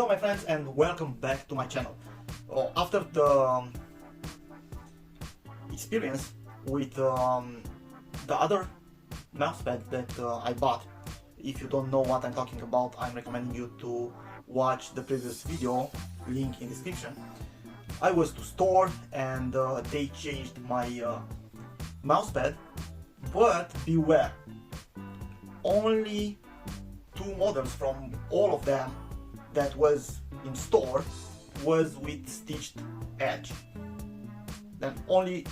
Hello my friends and welcome back to my channel. After the experience with the other mousepad that I bought, if you don't know what I'm talking about, I'm recommending you to watch the previous video, link in description. I was to store and they changed my mousepad, but beware, only 2 models from all of them that was in store was with stitched edge. Then only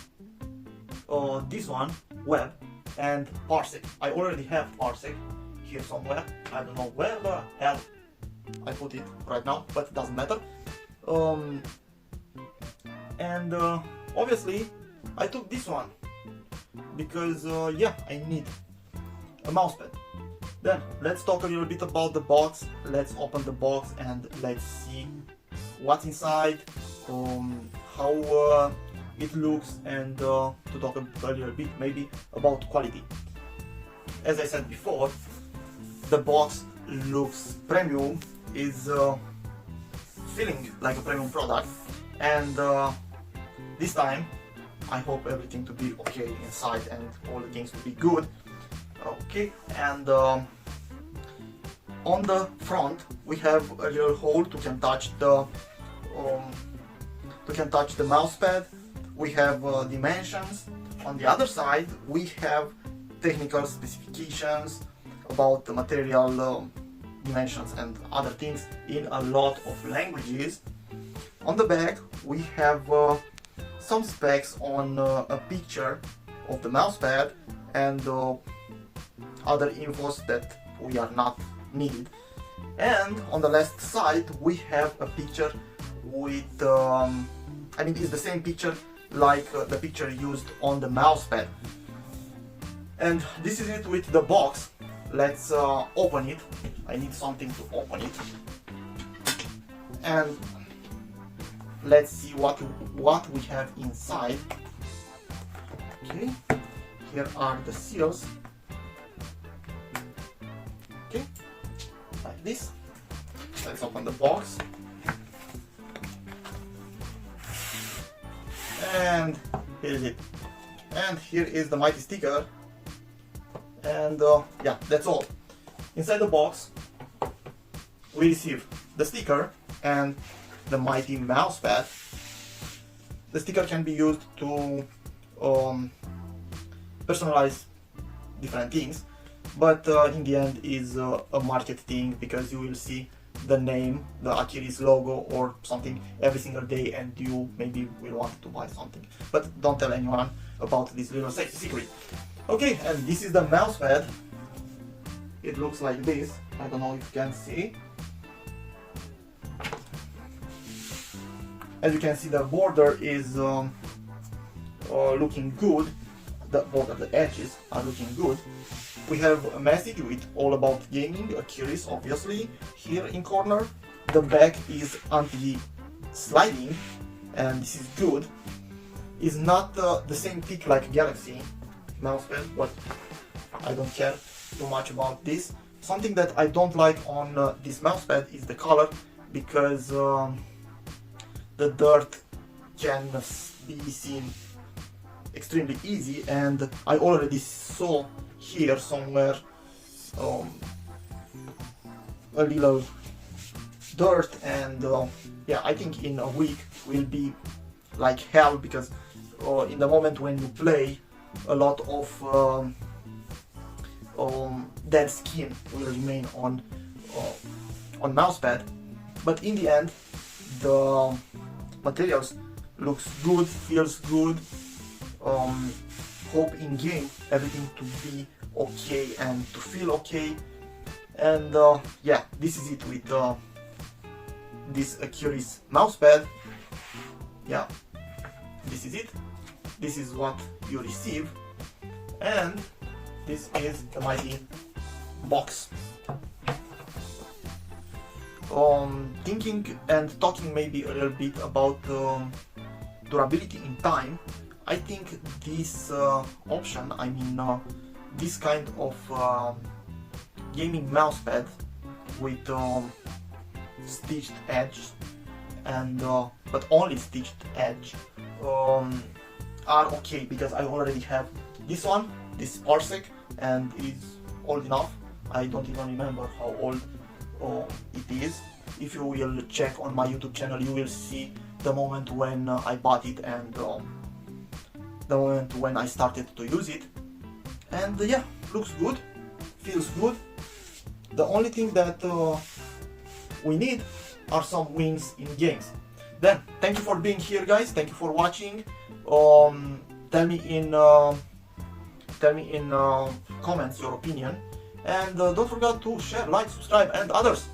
this one, Webb, and Parsec. I already have Parsec here somewhere. I don't know where the hell I put it right now, but it doesn't matter. Obviously I took this one because yeah, I need a mousepad. Then let's talk a little bit about the box. Let's open the box and let's see what's inside, how it looks, and to talk a little bit maybe about quality. As I said before, the box looks premium, is feeling like a premium product, and this time I hope everything to be okay inside and all the things to be good. Okay, and on the front we have a little hole to can touch the mousepad. We have dimensions. On the other side we have technical specifications about the material, dimensions and other things in a lot of languages. On the back we have some specs on a picture of the mousepad and other infos that we are not needed. And on the left side we have a picture with I mean it's the same picture like the picture used on the mousepad. And this is it with the box. Let's open it. I need something to open it, and let's see what we have inside. Okay, here are the seals. Okay, like this. Let's open the box. And here is it. And here is the mighty sticker. And yeah, that's all. Inside the box we receive the sticker and the mighty mousepad. The sticker can be used to personalize different things, but in the end is a market thing, because you will see the name, the Aquiris logo or something every single day, and you maybe will want to buy something, but don't tell anyone about this little secret. Okay, and this is the mousepad. It looks like this. I don't know if you can see. As you can see, the border is looking good. The border, the edges are looking good. We have a message with all about gaming, Aquiris obviously, here in corner. The back is anti-sliding, and this is good. It's not the same thick like Galaxy mousepad, but I don't care too much about this. Something that I don't like on this mousepad is the color, because the dirt can be seen extremely easy, and I already saw here somewhere a little dirt, and yeah, I think in a week will be like hell, because in the moment when you play, a lot of dead skin will remain on mousepad. But in the end the materials looks good, feels good. Hope in game everything to be okay and to feel okay. And yeah, this is it with this Aquiris mousepad. Yeah, this is it. This is what you receive, and this is the mighty box. Thinking and talking maybe a little bit about durability in time, I think this option, I mean this kind of gaming mousepad with stitched edge, and but only stitched edge are okay, because I already have this one, this Parsec, and it's old enough. I don't even remember how old it is. If you will check on my YouTube channel, you will see the moment when I bought it and the moment when I started to use it. And yeah, looks good, feels good. The only thing that we need are some wings in games. Then, thank you for being here, guys. Thank you for watching. Tell me in comments your opinion, and don't forget to share, like, subscribe, and others.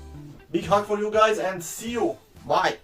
Big hug for you guys, and see you. Bye.